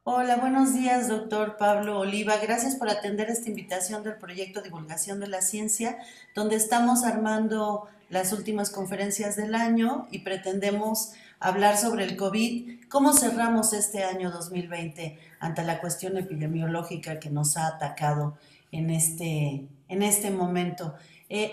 Hola, buenos días, doctor Pablo Oliva. Gracias por atender esta invitación del proyecto Divulgación de la Ciencia, donde estamos armando las últimas conferencias del año y pretendemos hablar sobre el COVID, cómo cerramos este año 2020 ante la cuestión epidemiológica que nos ha atacado en este momento.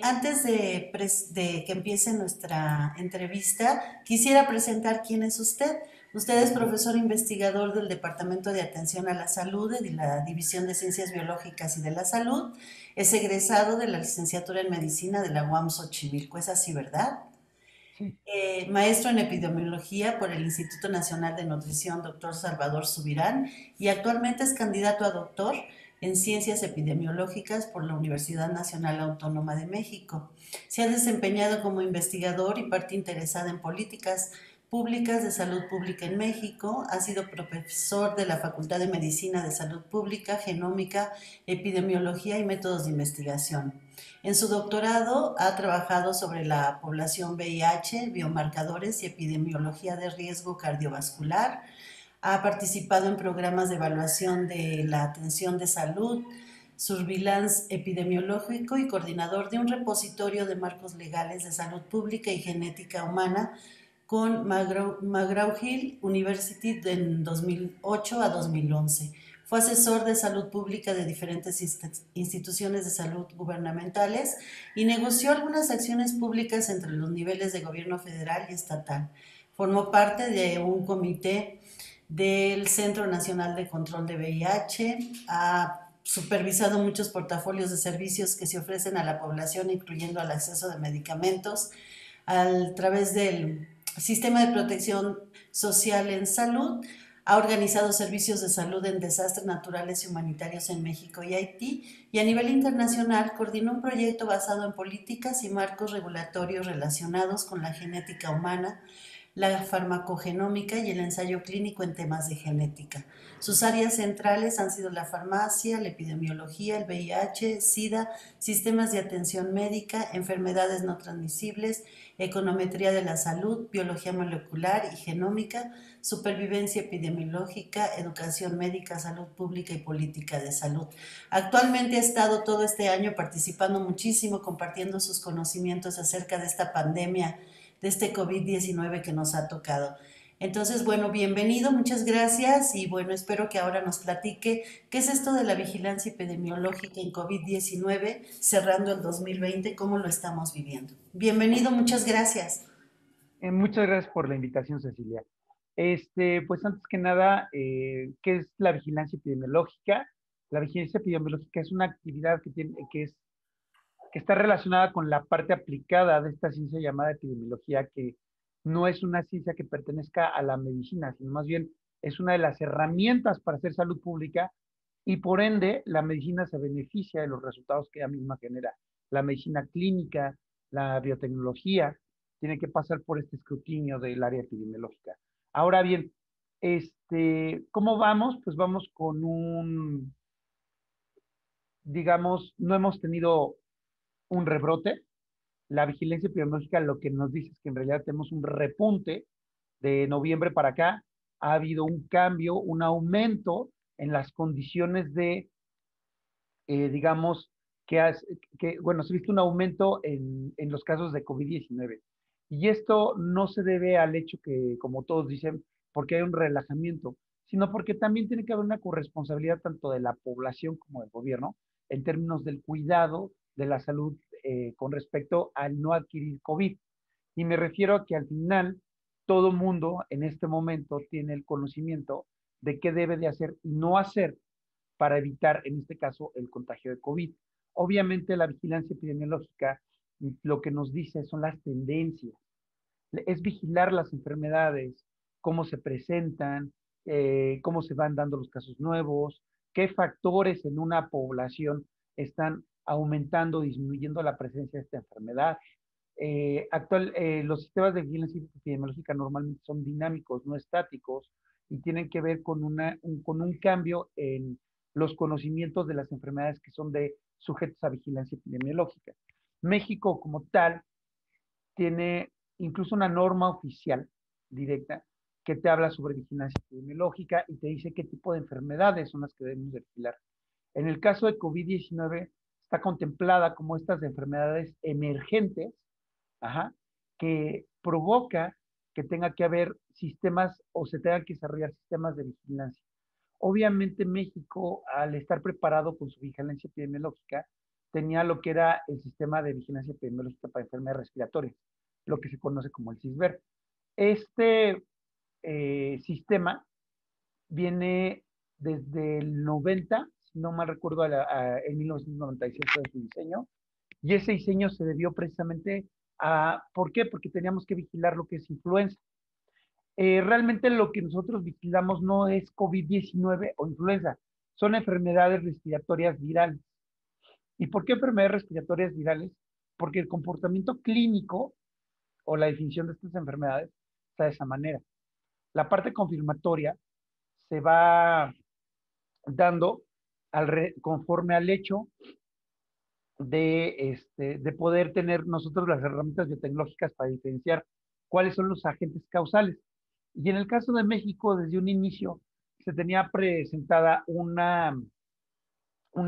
Antes de que empiece nuestra entrevista, quisiera presentar quién es usted. Usted es profesor investigador del Departamento de Atención a la Salud de la División de Ciencias Biológicas y de la Salud. Es egresado de la licenciatura en Medicina de la UAM Xochimilco. ¿Es así, verdad? Sí. Maestro en epidemiología por el Instituto Nacional de Nutrición, doctor Salvador Subirán, y actualmente es candidato a doctor en ciencias epidemiológicas por la Universidad Nacional Autónoma de México. Se ha desempeñado como investigador y parte interesada en políticas públicas de salud pública en México. Ha sido profesor de la Facultad de Medicina de Salud Pública, Genómica, Epidemiología y Métodos de Investigación. En su doctorado ha trabajado sobre la población VIH, biomarcadores y epidemiología de riesgo cardiovascular. Ha participado en programas de evaluación de la atención de salud, surveillance epidemiológico y coordinador de un repositorio de marcos legales de salud pública y genética humana con McGraw-Hill University en 2008 a 2011. Fue asesor de salud pública de diferentes instituciones de salud gubernamentales y negoció algunas acciones públicas entre los niveles de gobierno federal y estatal. Formó parte de un comité del Centro Nacional de Control de VIH, ha supervisado muchos portafolios de servicios que se ofrecen a la población, incluyendo el acceso de medicamentos a través del Sistema de Protección Social en Salud. Ha organizado servicios de salud en desastres naturales y humanitarios en México y Haití, y a nivel internacional coordinó un proyecto basado en políticas y marcos regulatorios relacionados con la genética humana, la farmacogenómica y el ensayo clínico en temas de genética. Sus áreas centrales han sido la farmacia, la epidemiología, el VIH, SIDA, sistemas de atención médica, enfermedades no transmisibles, econometría de la salud, biología molecular y genómica, supervivencia epidemiológica, educación médica, salud pública y política de salud. Actualmente ha estado todo este año participando muchísimo, compartiendo sus conocimientos acerca de esta pandemia, de este COVID-19 que nos ha tocado. Entonces, bueno, bienvenido, muchas gracias y bueno, espero que ahora nos platique qué es esto de la vigilancia epidemiológica en COVID-19, cerrando el 2020, cómo lo estamos viviendo. Bienvenido, muchas gracias. Muchas gracias por la invitación, Cecilia. Pues antes que nada, ¿qué es la vigilancia epidemiológica? La vigilancia epidemiológica es una actividad que está relacionada con la parte aplicada de esta ciencia llamada epidemiología, que no es una ciencia que pertenezca a la medicina, sino más bien es una de las herramientas para hacer salud pública y por ende la medicina se beneficia de los resultados que ella misma genera. La medicina clínica, la biotecnología, tiene que pasar por este escrutinio del área epidemiológica. Ahora bien, ¿cómo vamos? Pues vamos con digamos, no hemos tenido un rebrote. La vigilancia epidemiológica lo que nos dice es que en realidad tenemos un repunte de noviembre para acá. Ha habido un cambio, un aumento en las condiciones digamos, bueno, se ha visto un aumento en los casos de COVID-19. Y esto no se debe al hecho que, como todos dicen, porque hay un relajamiento, sino porque también tiene que haber una corresponsabilidad tanto de la población como del gobierno en términos del cuidado de la salud con respecto al no adquirir COVID. Y me refiero a que al final todo mundo en este momento tiene el conocimiento de qué debe de hacer y no hacer para evitar, en este caso, el contagio de COVID. Obviamente, la vigilancia epidemiológica lo que nos dice son las tendencias, es vigilar las enfermedades, cómo se presentan, cómo se van dando los casos nuevos, qué factores en una población están aumentando o disminuyendo la presencia de esta enfermedad. Los sistemas de vigilancia epidemiológica normalmente son dinámicos, no estáticos, y tienen que ver con, con un cambio en los conocimientos de las enfermedades que son de sujetos a vigilancia epidemiológica. México como tal tiene incluso una norma oficial directa que te habla sobre vigilancia epidemiológica y te dice qué tipo de enfermedades son las que debemos de vigilar. En el caso de COVID-19 está contemplada como estas enfermedades emergentes, ajá, que provoca que tenga que haber sistemas o se tengan que desarrollar sistemas de vigilancia. Obviamente México, al estar preparado con su vigilancia epidemiológica, tenía lo que era el sistema de vigilancia epidemiológica para enfermedades respiratorias, lo que se conoce como el CISVER. Este sistema viene desde el 90, si no mal recuerdo, en 1996 fue su diseño, y ese diseño se debió precisamente a, ¿por qué? Porque teníamos que vigilar lo que es influenza. Realmente lo que nosotros vigilamos no es COVID-19 o influenza, son enfermedades respiratorias virales. ¿Y por qué enfermedades respiratorias virales? Porque el comportamiento clínico o la definición de estas enfermedades está de esa manera. La parte confirmatoria se va dando conforme al hecho de poder tener nosotros las herramientas biotecnológicas para diferenciar cuáles son los agentes causales. Y en el caso de México, desde un inicio, se tenía presentada un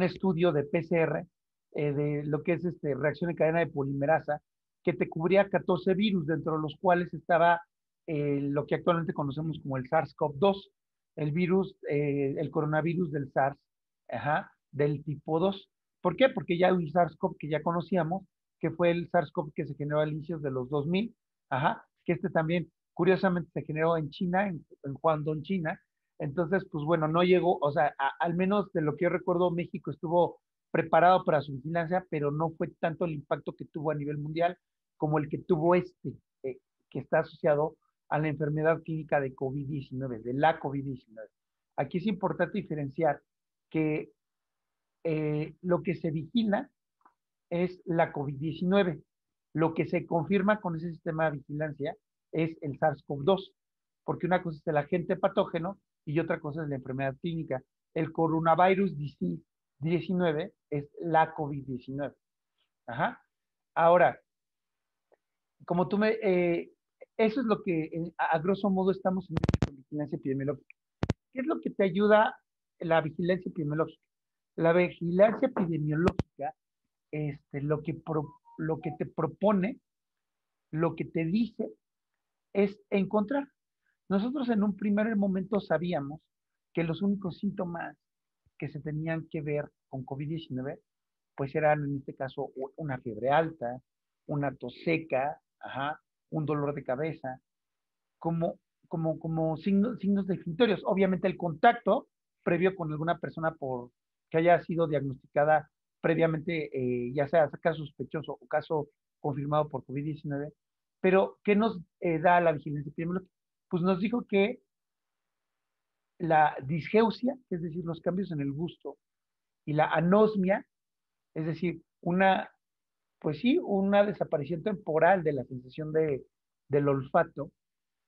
estudio de PCR, de lo que es reacción en cadena de polimerasa, que te cubría 14 virus, dentro de los cuales estaba lo que actualmente conocemos como el SARS-CoV-2, el virus, el coronavirus del SARS, ajá, del tipo 2. ¿Por qué? Porque ya hay un SARS-CoV que ya conocíamos, que fue el SARS-CoV que se generó al inicio de los 2000, ajá, que también, curiosamente, se generó en China, en Guangdong, China. Entonces, pues bueno, no llegó, o sea, al menos de lo que yo recuerdo, México estuvo preparado para su vigilancia, pero no fue tanto el impacto que tuvo a nivel mundial como el que tuvo eh, que está asociado a la enfermedad clínica de COVID-19, de la COVID-19. Aquí es importante diferenciar que lo que se vigila es la COVID-19. Lo que se confirma con ese sistema de vigilancia es el SARS-CoV-2, porque una cosa es el agente patógeno y otra cosa es la enfermedad clínica. El coronavirus 19 es la COVID-19. Ajá. Ahora, como eso es lo que a grosso modo estamos en vigilancia epidemiológica. ¿Qué es lo que te ayuda la vigilancia epidemiológica? La vigilancia epidemiológica, lo que te propone, lo que te dice, es encontrar. Nosotros en un primer momento sabíamos que los únicos síntomas que se tenían que ver con COVID-19, pues eran en este caso una fiebre alta, una tos seca, ajá, un dolor de cabeza, como, como signos definitorios. Obviamente el contacto previo con alguna persona que haya sido diagnosticada previamente, ya sea caso sospechoso o caso confirmado por COVID-19, pero ¿qué nos da la vigilancia epidemiológica? Pues nos dijo que la disgeusia, es decir, los cambios en el gusto, y la anosmia, es decir, pues sí, una desaparición temporal de la sensación del olfato,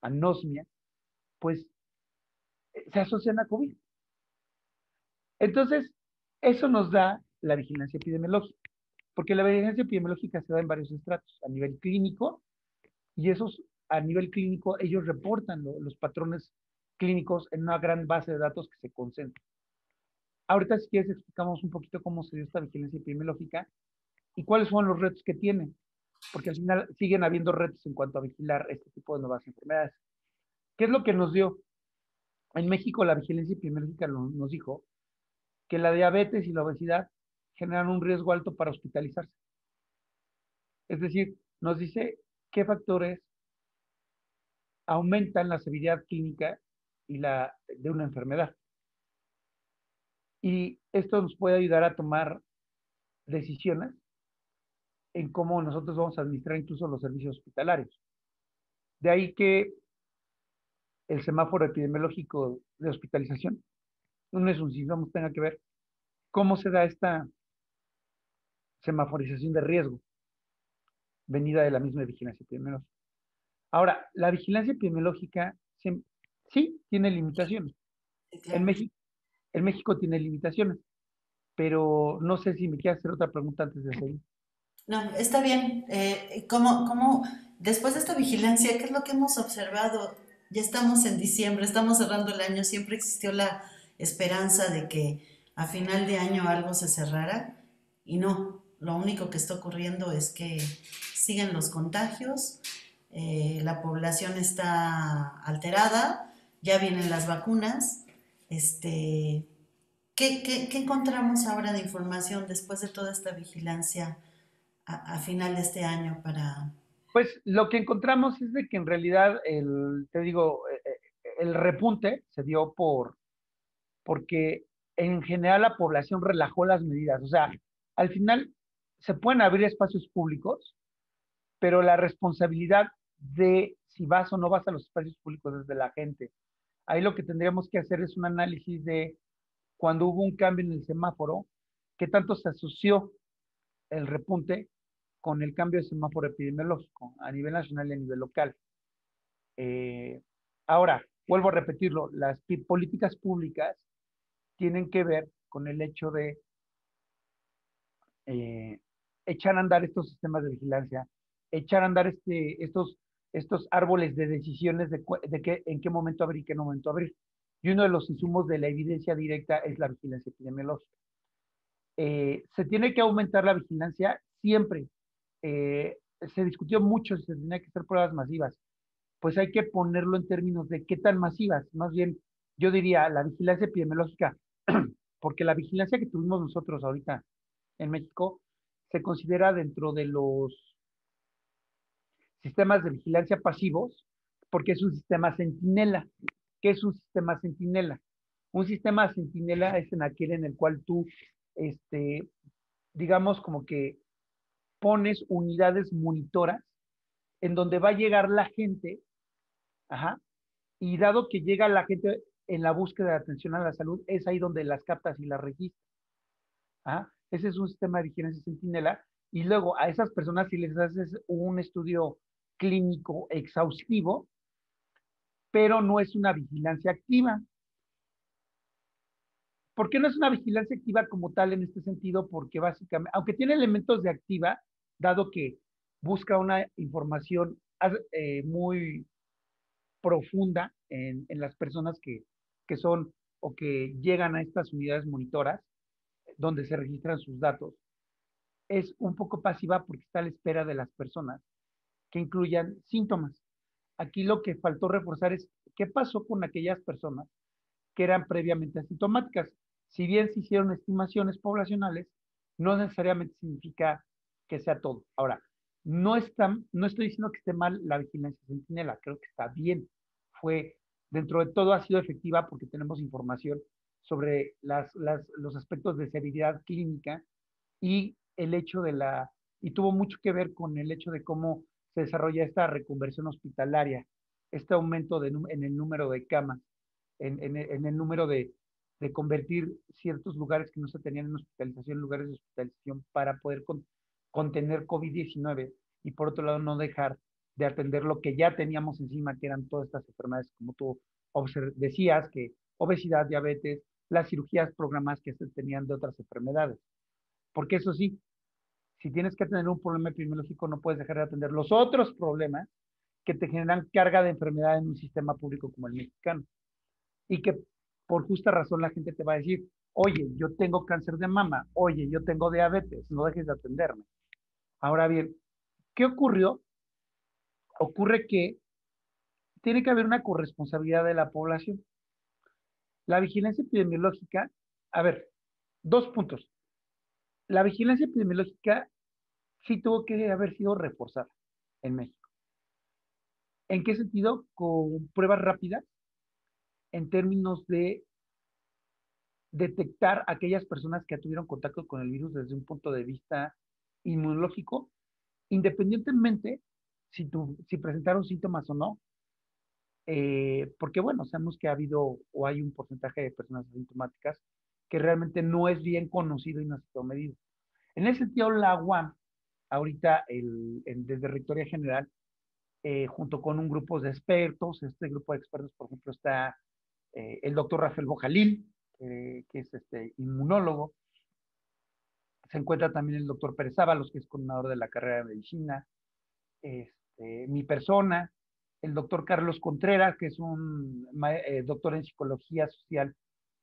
anosmia, pues se asocian a COVID. Entonces, eso nos da la vigilancia epidemiológica, porque la vigilancia epidemiológica se da en varios estratos, a nivel clínico, y esos a nivel clínico ellos reportan los patrones clínicos en una gran base de datos que se concentra. Ahorita si quieres explicamos un poquito cómo se dio esta vigilancia epidemiológica y cuáles son los retos que tiene, porque al final siguen habiendo retos en cuanto a vigilar este tipo de nuevas enfermedades. ¿Qué es lo que nos dio? En México la vigilancia epidemiológica nos dijo que la diabetes y la obesidad generan un riesgo alto para hospitalizarse. Es decir, nos dice qué factores aumentan la severidad clínica de una enfermedad. Y esto nos puede ayudar a tomar decisiones en cómo nosotros vamos a administrar incluso los servicios hospitalarios. De ahí que el semáforo epidemiológico de hospitalización no es un síntoma, tenga que ver cómo se da esta semaforización de riesgo. venida de la misma vigilancia epidemiológica. Ahora, la vigilancia epidemiológica sí tiene limitaciones. Sí, En claro. México, en México tiene limitaciones, pero no sé si me quieres hacer otra pregunta antes de seguir. No, está bien. ¿Cómo, después de esta vigilancia, qué es lo que hemos observado? Ya estamos en diciembre, estamos cerrando el año, siempre existió la esperanza de que a final de año algo se cerrara y no, lo único que está ocurriendo es que siguen los contagios, la población está alterada, ya vienen las vacunas, este, ¿qué encontramos ahora de información después de toda esta vigilancia a final de este año para... Pues lo que encontramos es de que en realidad te digo, el repunte se dio porque en general la población relajó las medidas. O sea, al final se pueden abrir espacios públicos, pero la responsabilidad de si vas o no vas a los espacios públicos es de la gente. Ahí lo que tendríamos que hacer es un análisis de cuando hubo un cambio en el semáforo, qué tanto se asoció el repunte con el cambio de semáforo epidemiológico a nivel nacional y a nivel local. Eh, Ahora, vuelvo a repetirlo, las políticas públicas tienen que ver con el hecho de eh, echar a andar estos sistemas de vigilancia, echar a andar estos árboles de decisiones de en qué momento abrir y qué momento abrir. Y uno de los insumos de la evidencia directa es la vigilancia epidemiológica. Se tiene que aumentar la vigilancia siempre. Eh, Se discutió mucho si se tenía que hacer pruebas masivas. Pues hay que ponerlo en términos de qué tan masivas. Más bien, yo diría la vigilancia epidemiológica, porque la vigilancia que tuvimos nosotros ahorita en México se considera dentro de los sistemas de vigilancia pasivos, porque es un sistema centinela. ¿Qué es un sistema centinela? Un sistema centinela es en aquel en el cual tú, este, digamos, como que pones unidades monitoras en donde va a llegar la gente, ajá, y dado que llega la gente en la búsqueda de atención a la salud, es ahí donde las captas y las registras. ¿Ah? Ese es un sistema de vigilancia centinela. Y luego a esas personas, si les haces un estudio clínico exhaustivo, pero no es una vigilancia activa. ¿Por qué no es una vigilancia activa como tal en este sentido? Porque básicamente, aunque tiene elementos de activa, dado que busca una información muy profunda en las personas que son o que llegan a estas unidades monitoras, donde se registran sus datos, es un poco pasiva porque está a la espera de las personas que incluyan síntomas. Aquí lo que faltó reforzar es qué pasó con aquellas personas que eran previamente asintomáticas. Si bien se hicieron estimaciones poblacionales, no necesariamente significa que sea todo. Ahora, no estoy diciendo que esté mal la vigilancia centinela, creo que está bien. Dentro de todo ha sido efectiva porque tenemos información sobre los aspectos de severidad clínica y el hecho y tuvo mucho que ver con el hecho de cómo se desarrolla esta reconversión hospitalaria, este aumento en el número de camas, en el número de convertir ciertos lugares que no se tenían en hospitalización en lugares de hospitalización para poder contener COVID-19 y por otro lado no dejar de atender lo que ya teníamos encima, que eran todas estas enfermedades, como tú decías, que obesidad, diabetes, las cirugías programadas que se tenían de otras enfermedades. Porque eso sí, si tienes que tener un problema epidemiológico, no puedes dejar de atender los otros problemas que te generan carga de enfermedad en un sistema público como el mexicano. Y que por justa razón la gente te va a decir, oye, yo tengo cáncer de mama, oye, yo tengo diabetes, no dejes de atenderme. Ahora bien, ¿qué ocurrió? Ocurre que tiene que haber una corresponsabilidad de la población. La vigilancia epidemiológica, a ver, dos puntos. La vigilancia epidemiológica sí tuvo que haber sido reforzada en México. ¿En qué sentido? Con pruebas rápidas en términos de detectar aquellas personas que tuvieron contacto con el virus desde un punto de vista inmunológico, independientemente si presentaron síntomas o no, porque bueno, sabemos que ha habido o hay un porcentaje de personas asintomáticas que realmente no es bien conocido y no ha sido medido. En ese sentido, la UAM ahorita desde Rectoría General, junto con un grupo de expertos. Este grupo de expertos, por ejemplo, está el doctor Rafael Bojalil, que es inmunólogo. Se encuentra también el doctor Pérez Ábalos, que es coordinador de la carrera de medicina, mi persona, el doctor Carlos Contreras, que es un doctor en psicología social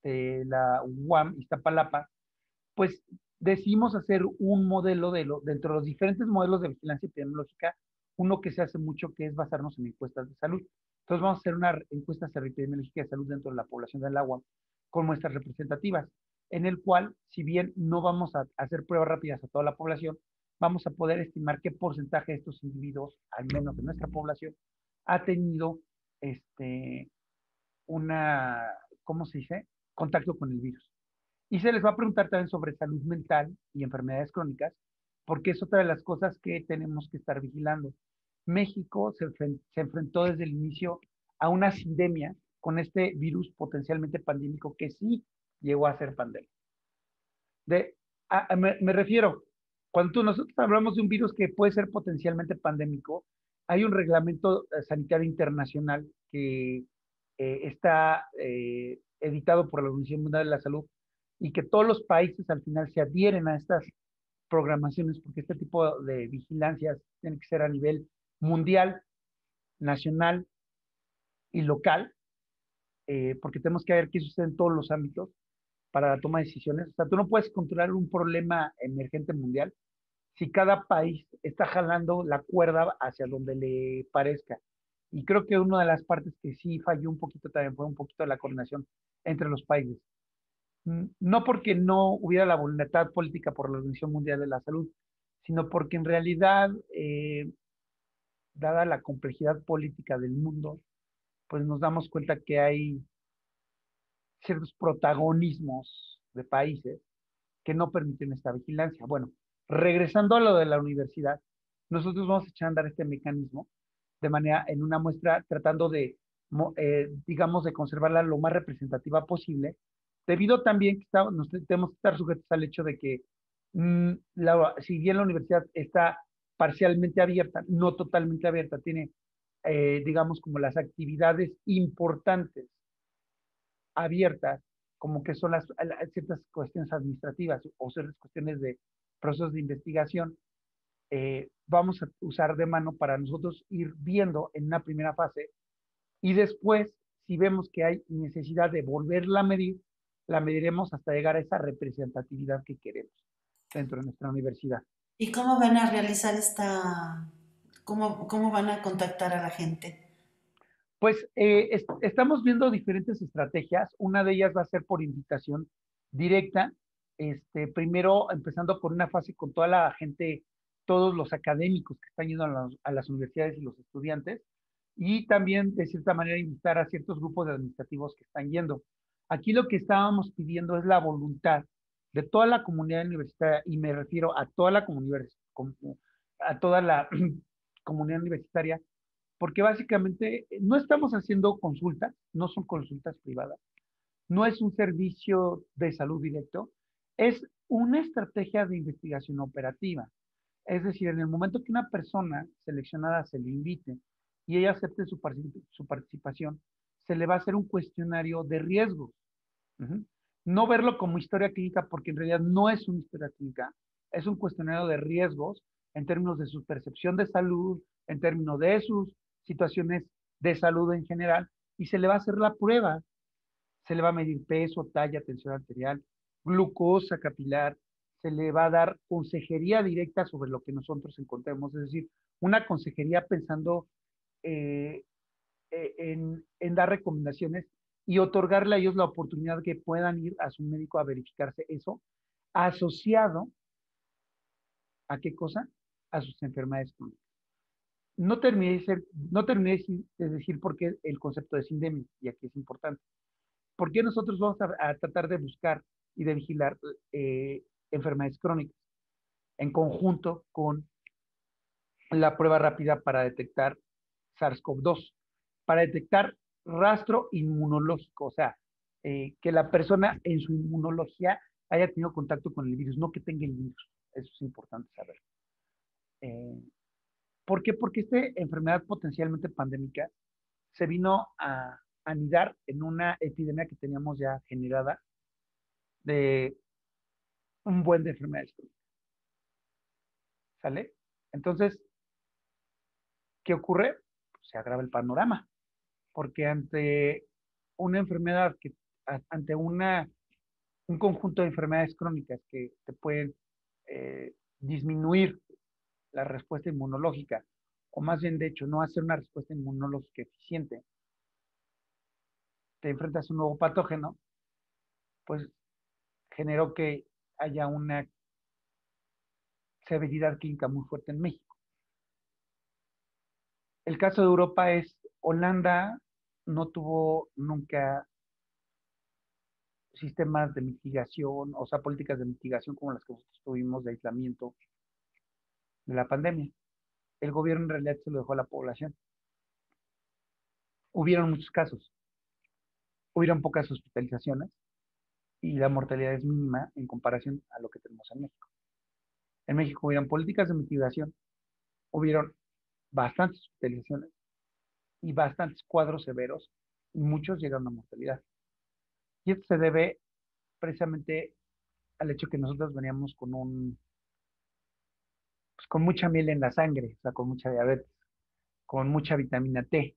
de la UAM Iztapalapa. Pues decidimos hacer un modelo dentro de los diferentes modelos de vigilancia epidemiológica, uno que se hace mucho, que es basarnos en encuestas de salud. Entonces vamos a hacer una encuesta epidemiológica de salud dentro de la población del agua con muestras representativas, en el cual, si bien no vamos a hacer pruebas rápidas a toda la población, vamos a poder estimar qué porcentaje de estos individuos, al menos de nuestra población, ha tenido una, ¿cómo se dice? Contacto con el virus. Y se les va a preguntar también sobre salud mental y enfermedades crónicas, porque es otra de las cosas que tenemos que estar vigilando. México se enfrentó desde el inicio a una sindemia con este virus potencialmente pandémico que sí llegó a ser pandemia. Me refiero, cuando nosotros hablamos de un virus que puede ser potencialmente pandémico, hay un reglamento sanitario internacional que está editado por la Organización Mundial de la Salud y que todos los países al final se adhieren a estas programaciones porque este tipo de vigilancias tiene que ser a nivel mundial, nacional y local, porque tenemos que ver qué sucede en todos los ámbitos para la toma de decisiones. O sea, tú no puedes controlar un problema emergente mundial si cada país está jalando la cuerda hacia donde le parezca. Y creo que una de las partes que sí falló un poquito también fue un poquito la coordinación entre los países. No porque no hubiera la voluntad política por la Organización Mundial de la Salud, sino porque en realidad, dada la complejidad política del mundo, pues nos damos cuenta que hay ciertos protagonismos de países que no permiten esta vigilancia. Bueno, regresando a lo de la universidad, nosotros vamos a echar a andar este mecanismo de manera en una muestra tratando de, digamos, de conservarla lo más representativa posible, debido también que tenemos que estar sujetos al hecho de que si bien la universidad está parcialmente abierta, no totalmente abierta, tiene, digamos, como las actividades importantes abiertas, como que son ciertas cuestiones administrativas o ciertas cuestiones de procesos de investigación, vamos a usar de mano para nosotros ir viendo en una primera fase y después, si vemos que hay necesidad de volverla a medir, la mediremos hasta llegar a esa representatividad que queremos dentro de nuestra universidad. ¿Y cómo van a realizar cómo van a contactar a la gente? Pues estamos viendo diferentes estrategias. Una de ellas va a ser por invitación directa. Primero, empezando por una fase con toda la gente, todos los académicos que están yendo a las universidades y los estudiantes. Y también, de cierta manera, invitar a ciertos grupos de administrativos que están yendo. Aquí lo que estábamos pidiendo es la voluntad de toda la comunidad universitaria, y me refiero a toda la comunidad, a toda la comunidad universitaria, porque básicamente no estamos haciendo consultas, no son consultas privadas, no es un servicio de salud directo, es una estrategia de investigación operativa. Es decir, en el momento que una persona seleccionada se le invite y ella acepte su participación, se le va a hacer un cuestionario de riesgos. Ujú. No verlo como historia clínica, porque en realidad no es una historia clínica, es un cuestionario de riesgos en términos de su percepción de salud, en términos de sus situaciones de salud en general, y se le va a hacer la prueba. Se le va a medir peso, talla, tensión arterial, glucosa capilar, se le va a dar consejería directa sobre lo que nosotros encontremos, es decir, una consejería pensando eh, en dar recomendaciones y otorgarle a ellos la oportunidad que puedan ir a su médico a verificarse eso, asociado a qué cosa, a sus enfermedades crónicas. No terminé de decir por qué el concepto de sindemia, y aquí es importante. ¿Por qué nosotros vamos a tratar de buscar y de vigilar enfermedades crónicas en conjunto con la prueba rápida para detectar SARS-CoV-2, para detectar rastro inmunológico? O sea, que la persona en su inmunología haya tenido contacto con el virus, no que tenga el virus? Eso es importante saber. Eh, ¿Por qué? Porque esta enfermedad potencialmente pandémica se vino a anidar en una epidemia que teníamos ya generada de un buen de enfermedades crónicas, ¿sale? Entonces, ¿qué ocurre? Pues se agrava el panorama, porque ante una enfermedad ante un conjunto de enfermedades crónicas que te pueden disminuir la respuesta inmunológica, o más bien, de hecho, no hacer una respuesta inmunológica eficiente, te enfrentas a un nuevo patógeno, pues generó que haya una severidad clínica muy fuerte en México. El caso de Europa es, Holanda no tuvo nunca sistemas de mitigación, o sea, políticas de mitigación como las que nosotros tuvimos de aislamiento de la pandemia. El gobierno en realidad se lo dejó a la población. Hubieron muchos casos, hubieron pocas hospitalizaciones y la mortalidad es mínima en comparación a lo que tenemos en México. En México hubieron políticas de mitigación, hubieron bastantes hospitalizaciones y bastantes cuadros severos y muchos llegaron a mortalidad. Y esto se debe precisamente al hecho que nosotros veníamos pues, con mucha miel en la sangre, o sea, con mucha diabetes, con mucha vitamina T,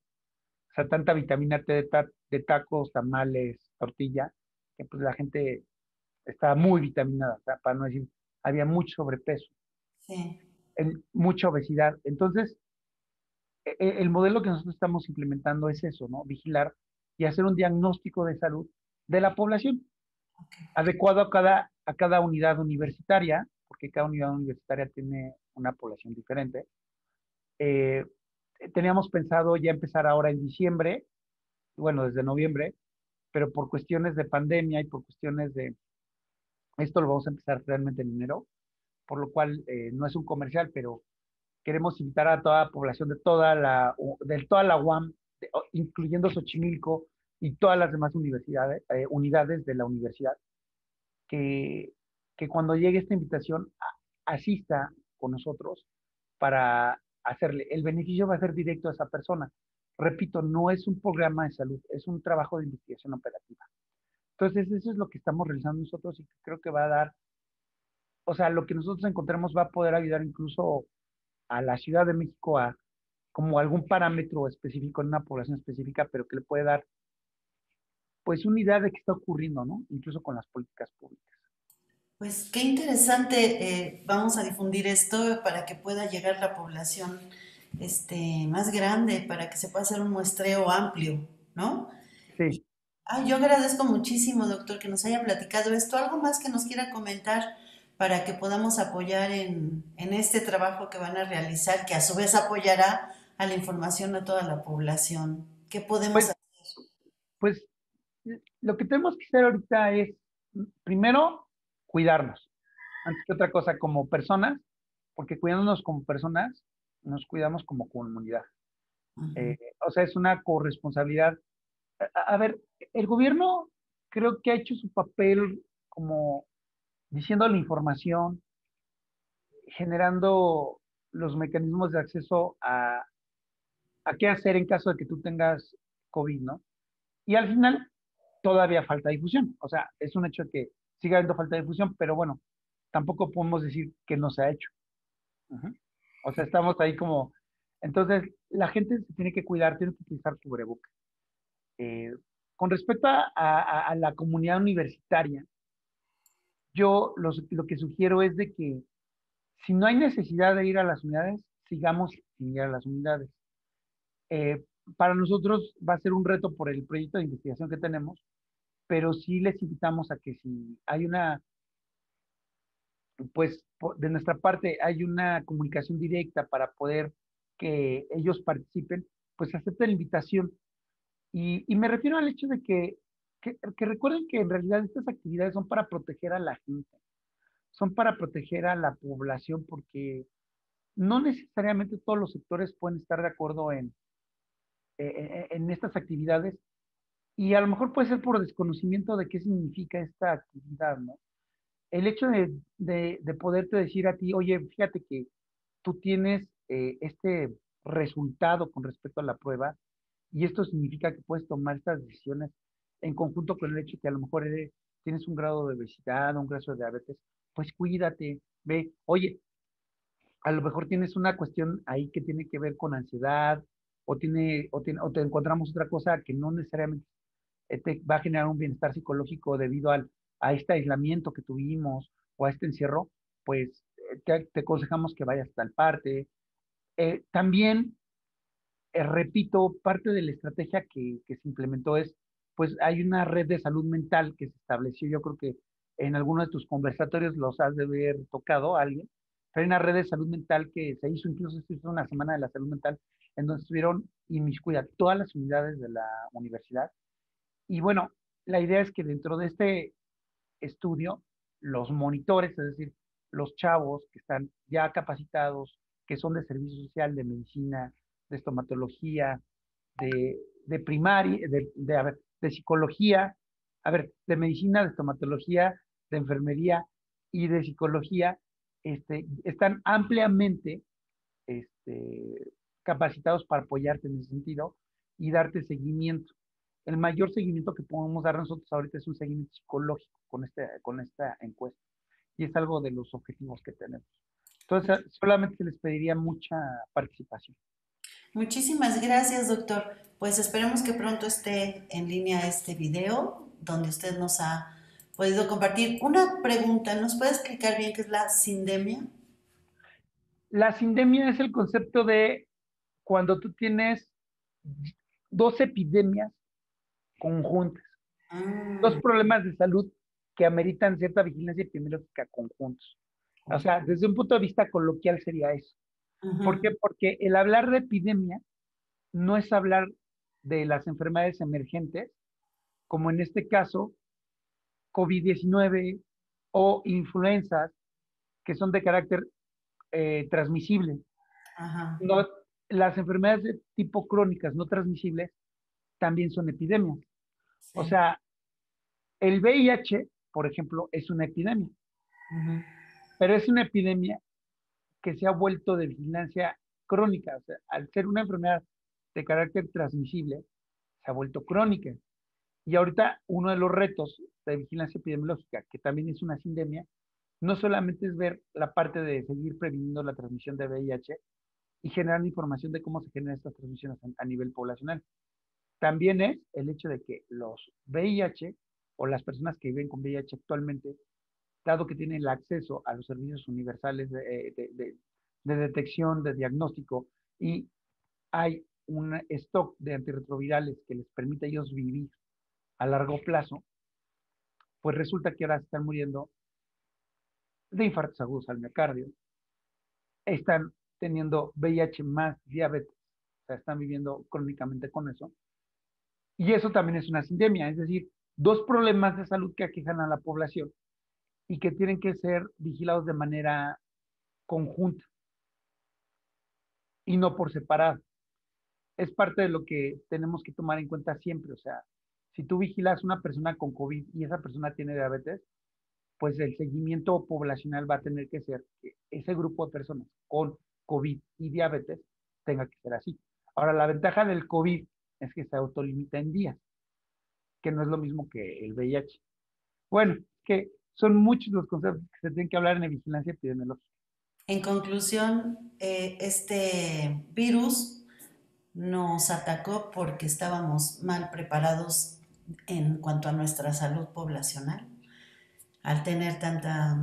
o sea, tanta vitamina T de tacos, tamales, tortilla, que pues la gente estaba muy vitaminada, o sea, para no decir, había mucho sobrepeso, Sí. mucha obesidad. Entonces, el modelo que nosotros estamos implementando es eso, ¿no? Vigilar y hacer un diagnóstico de salud de la población, adecuado a cada unidad universitaria, porque cada unidad universitaria tiene una población diferente. Eh, Teníamos pensado ya empezar ahora en diciembre, bueno, desde noviembre, pero por cuestiones de pandemia y por cuestiones de, esto lo vamos a empezar realmente en enero, por lo cual no es un comercial, pero queremos invitar a toda la población de toda la UAM, incluyendo Xochimilco y todas las demás universidades, unidades de la universidad, que, que cuando llegue esta invitación asista con nosotros para hacerle. El beneficio va a ser directo a esa persona. Repito, no es un programa de salud, es un trabajo de investigación operativa. Entonces, eso es lo que estamos realizando nosotros y creo que va a dar, o sea, lo que nosotros encontremos va a poder ayudar incluso a la Ciudad de México a como algún parámetro específico en una población específica, pero que le puede dar pues una idea de qué está ocurriendo, ¿no? Incluso con las políticas públicas. Pues qué interesante. Vamos a difundir esto para que pueda llegar la población más grande, para que se pueda hacer un muestreo amplio, ¿no? Sí, Yo agradezco muchísimo, doctor, que nos haya platicado esto. ¿Algo más que nos quiera comentar para que podamos apoyar en este trabajo que van a realizar, que a su vez apoyará a la información a toda la población? ¿Qué podemos pues, hacer? pues lo que tenemos que hacer ahorita es, primero, cuidarnos, antes que otra cosa, como personas, porque cuidándonos como personas, nos cuidamos como comunidad. Ujú. Eh, o sea, es una corresponsabilidad. A ver, el gobierno creo que ha hecho su papel como diciendo la información, generando los mecanismos de acceso a qué hacer en caso de que tú tengas COVID, ¿no? Y al final todavía falta difusión. O sea, es un hecho de que sigue habiendo falta de difusión, pero bueno, tampoco podemos decir que no se ha hecho. Ujú. O sea, estamos ahí como... Entonces, la gente se tiene que cuidar, tiene que utilizar cubrebocas. Eh, con respecto a la comunidad universitaria, yo lo que sugiero es de que si no hay necesidad de ir a las unidades, sigamos sin ir a las unidades. Eh, para nosotros va a ser un reto por el proyecto de investigación que tenemos, pero sí les invitamos a que si hay pues de nuestra parte hay una comunicación directa para poder que ellos participen, pues acepten la invitación. Y me refiero al hecho de que recuerden que en realidad estas actividades son para proteger a la gente, son para proteger a la población, porque no necesariamente todos los sectores pueden estar de acuerdo en estas actividades y a lo mejor puede ser por desconocimiento de qué significa esta actividad, ¿no? El hecho de poderte decir a ti, oye, fíjate que tú tienes este resultado con respecto a la prueba y esto significa que puedes tomar estas decisiones en conjunto con el hecho que a lo mejor tienes un grado de obesidad, un grado de diabetes, pues cuídate, ve, oye, a lo mejor tienes una cuestión ahí que tiene que ver con ansiedad o te encontramos otra cosa que no necesariamente te va a generar un bienestar psicológico debido a este aislamiento que tuvimos o a este encierro, pues te aconsejamos que vayas a tal parte. También, repito, parte de la estrategia que se implementó es, pues hay una red de salud mental que se estableció, yo creo que en alguno de tus conversatorios los has de haber tocado a alguien, pero hay una red de salud mental que incluso se hizo una semana de la salud mental, en donde estuvieron inmiscuidas todas las unidades de la universidad. Y bueno, la idea es que dentro de este estudio, los monitores, es decir, los chavos que están ya capacitados, que son de servicio social, de medicina, de estomatología, de primaria, a ver, de psicología, a ver, de medicina, de estomatología, de enfermería y de psicología, están ampliamente capacitados para apoyarte en ese sentido y darte seguimiento. El mayor seguimiento que podemos dar nosotros ahorita es un seguimiento psicológico con esta encuesta y es algo de los objetivos que tenemos. Entonces, solamente les pediría mucha participación. Muchísimas gracias, doctor. Pues esperemos que pronto esté en línea este video donde usted nos ha podido compartir. Una pregunta, ¿nos puede explicar bien qué es la sindemia? La sindemia es el concepto de cuando tú tienes dos epidemias conjuntas, dos Ah, problemas de salud que ameritan cierta vigilancia epidemiológica conjuntos. O sea, desde un punto de vista coloquial sería eso. ¿Por ujú, qué? Porque el hablar de epidemia no es hablar de las enfermedades emergentes, como en este caso COVID-19 o influencias que son de carácter transmisible. ajá, No, las enfermedades de tipo crónicas no transmisibles también son epidemias. O sí, sea, el VIH, por ejemplo, es una epidemia, ujú, pero es una epidemia que se ha vuelto de vigilancia crónica. O sea, al ser una enfermedad de carácter transmisible, se ha vuelto crónica. Y ahorita uno de los retos de vigilancia epidemiológica, que también es una sindemia, no solamente es ver la parte de seguir previniendo la transmisión de VIH y generar información de cómo se generan estas transmisiones a nivel poblacional. También es el hecho de que los VIH o las personas que viven con VIH actualmente, dado que tienen el acceso a los servicios universales de detección, de diagnóstico, y hay un stock de antirretrovirales que les permite a ellos vivir a largo plazo, pues resulta que ahora se están muriendo de infartos agudos al miocardio, están teniendo VIH más diabetes, o sea, están viviendo crónicamente con eso. Y eso también es una sindemia, es decir, dos problemas de salud que aquejan a la población y que tienen que ser vigilados de manera conjunta y no por separado. Es parte de lo que tenemos que tomar en cuenta siempre. O sea, si tú vigilas a una persona con COVID y esa persona tiene diabetes, pues el seguimiento poblacional va a tener que ser que ese grupo de personas con COVID y diabetes tenga que ser así. Ahora, la ventaja del COVID es que se autolimita en días, que no es lo mismo que el VIH. Bueno, que son muchos los conceptos que se tienen que hablar en la vigilancia epidemiológica. en conclusión, este virus nos atacó porque estábamos mal preparados en cuanto a nuestra salud poblacional, al tener tanta,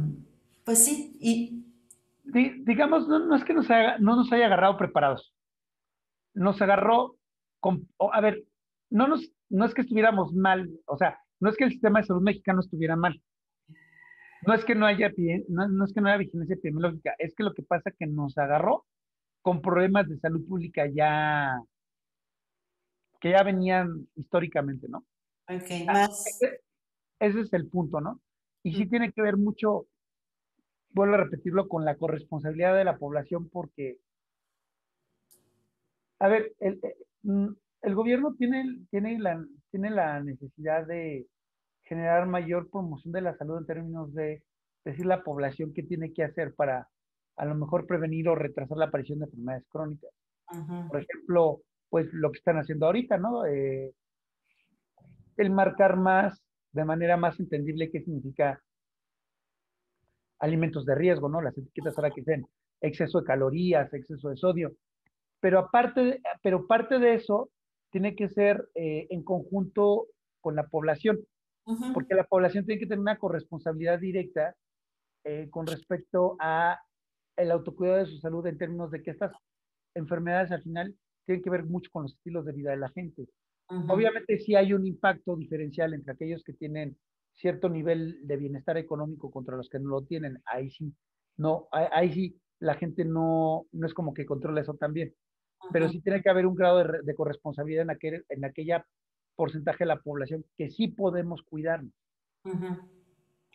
pues sí, y Digamos, no es que no nos haya agarrado preparados, nos agarró a ver, no es que estuviéramos mal, o sea, no es que el sistema de salud mexicano estuviera mal, no es que no es que no haya vigilancia epidemiológica, es que lo que pasa es que nos agarró con problemas de salud pública que ya venían históricamente, ¿no? ok, Ah, más, ese es el punto, ¿no? Y sí tiene que ver mucho, vuelvo a repetirlo, con la corresponsabilidad de la población, porque, a ver, el gobierno tiene la necesidad de generar mayor promoción de la salud en términos de decir la población qué tiene que hacer a lo mejor prevenir o retrasar la aparición de enfermedades crónicas. Ujú, Por ejemplo, pues lo que están haciendo ahorita, ¿no? El marcar más, de manera más entendible, qué significa alimentos de riesgo, ¿no? Las etiquetas ahora que dicen exceso de calorías, exceso de sodio. Pero parte de eso tiene que ser en conjunto con la población, ujú, porque la población tiene que tener una corresponsabilidad directa con respecto a el autocuidado de su salud en términos de que estas enfermedades al final tienen que ver mucho con los estilos de vida de la gente. ujú, Obviamente sí hay un impacto diferencial entre aquellos que tienen cierto nivel de bienestar económico contra los que no lo tienen. Ahí sí, no, ahí sí la gente no es como que controla eso también. Pero ujú, sí tiene que haber un grado de corresponsabilidad en aquella porcentaje de la población que sí podemos cuidarnos. ujú.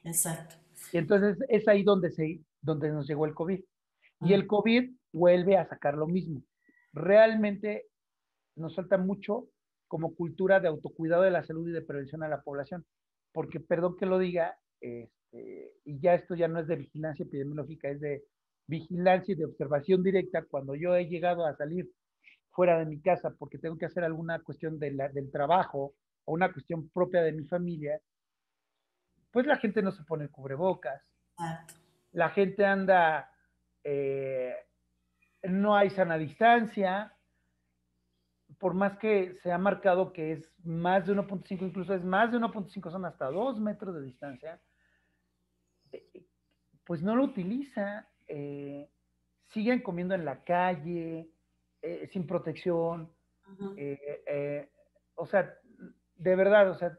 Exacto. Y entonces es ahí donde nos llegó el COVID. Y Ujú, el COVID vuelve a sacar lo mismo. Realmente nos falta mucho como cultura de autocuidado de la salud y de prevención a la población. Porque, perdón que lo diga, y ya esto ya no es de vigilancia epidemiológica, es de vigilancia y de observación directa. Cuando yo he llegado a salir fuera de mi casa porque tengo que hacer alguna cuestión del trabajo o una cuestión propia de mi familia, pues la gente no se pone cubrebocas, exacto. la gente anda, eh, no hay sana distancia, por más que se ha marcado que es más de 1.5, incluso es más de 1.5, son hasta 2 metros de distancia, pues no lo utiliza, siguen comiendo en la calle, sin protección, Ujú. eh, eh, o sea, de verdad, o sea,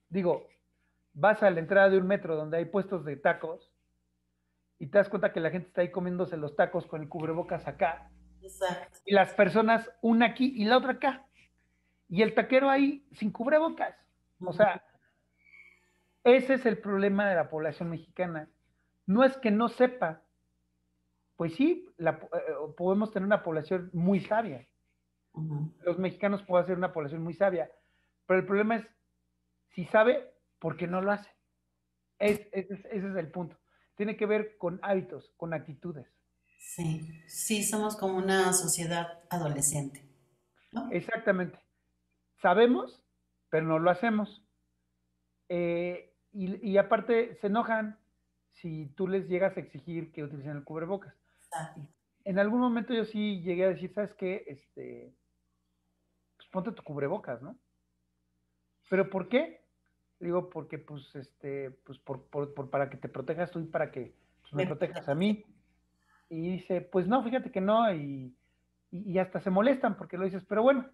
digo, vas a la entrada de un metro donde hay puestos de tacos y te das cuenta que la gente está ahí comiéndose los tacos con el cubrebocas acá Exacto. y las personas una aquí y la otra acá y el taquero ahí sin cubrebocas. O Ujú, sea, ese es el problema de la población mexicana. No es que no sepa, pues sí, podemos tener una población muy sabia. ujú. Los mexicanos pueden ser una población muy sabia, pero el problema es si sabe, ¿por qué no lo hace? Ese es el punto. Tiene que ver con hábitos, con actitudes. Sí, sí, somos como una sociedad adolescente, ¿no? Exactamente. Sabemos, pero no lo hacemos. Y aparte se enojan si tú les llegas a exigir que utilicen el cubrebocas. Exacto. Y en algún momento yo sí llegué a decir, ¿sabes qué? Pues ponte tu cubrebocas, ¿no? ¿Pero por qué? Digo, porque pues, pues para que te protejas tú y para que pues, me Me protejas a protege. mí. Y dice, pues no, fíjate que no, y hasta se molestan porque lo dices, pero bueno,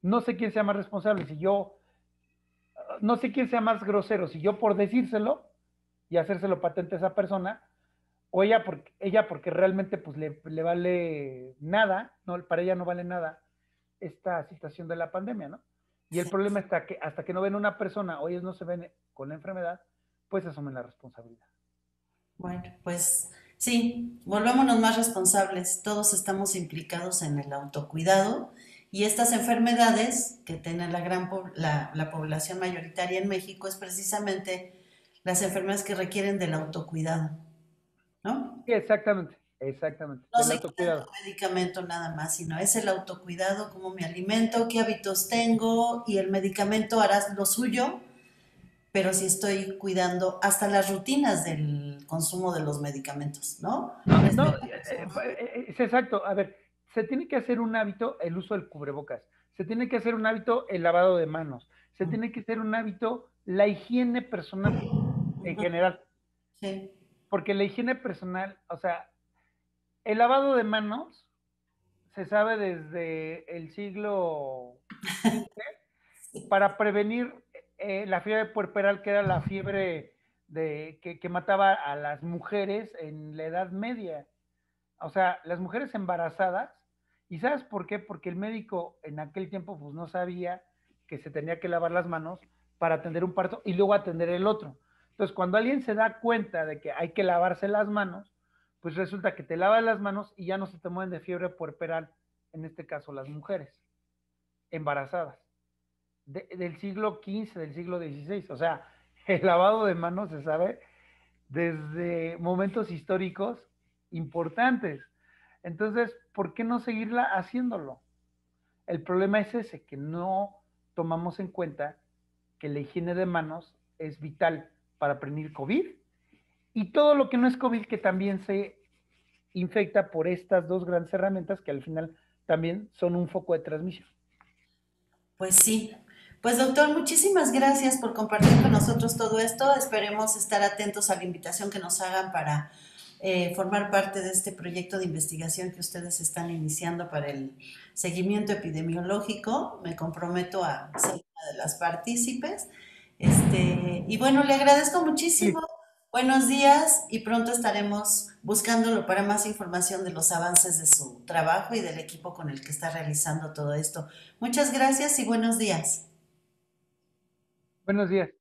no sé quién sea más responsable, si yo, no sé quién sea más grosero, si yo por decírselo y hacérselo patente a esa persona, o ella porque realmente pues le vale nada, no, para ella no vale nada esta situación de la pandemia, ¿no? Y el Sí. problema está que hasta que no ven una persona o ellos no se ven con la enfermedad, pues asumen la responsabilidad. Bueno, pues sí, volvámonos más responsables. Todos estamos implicados en el autocuidado y estas enfermedades que tiene la población mayoritaria en México es precisamente las enfermedades que requieren del autocuidado, ¿no? Sí, exactamente, exactamente, No del se quitan con autocuidado. medicamento nada más, sino es el autocuidado, cómo me alimento, qué hábitos tengo y el medicamento hará lo suyo, pero sí estoy cuidando hasta las rutinas del consumo de los medicamentos, ¿no? No, no, Respetamos. es exacto. A ver, se tiene que hacer un hábito el uso del cubrebocas, se tiene que hacer un hábito el lavado de manos, se tiene que hacer un hábito la higiene personal en general, Sí. porque la higiene personal, o sea, el lavado de manos se sabe desde el siglo XV para prevenir la fiebre puerperal, que era la fiebre que mataba a las mujeres en la Edad Media. O sea, las mujeres embarazadas, ¿y sabes por qué? Porque el médico en aquel tiempo pues no sabía que se tenía que lavar las manos para atender un parto y luego atender el otro. Entonces, cuando alguien se da cuenta de que hay que lavarse las manos, pues resulta que te lavas las manos y ya no se te mueren de fiebre puerperal, en este caso las mujeres embarazadas, del siglo XV, del siglo XVI. O sea, el lavado de manos se sabe desde momentos históricos importantes. Entonces, ¿por qué no seguirla haciéndolo? El problema es ese, que no tomamos en cuenta que la higiene de manos es vital para prevenir COVID y todo lo que no es COVID que también se infecta por estas dos grandes herramientas que al final también son un foco de transmisión. Pues sí. Pues doctor, muchísimas gracias por compartir con nosotros todo esto. Esperemos estar atentos a la invitación que nos hagan para formar parte de este proyecto de investigación que ustedes están iniciando para el seguimiento epidemiológico. Me comprometo a ser una de las partícipes. Y bueno, le agradezco muchísimo. Sí, Buenos días y pronto estaremos buscándolo para más información de los avances de su trabajo y del equipo con el que está realizando todo esto. Muchas gracias y buenos días. buenos días.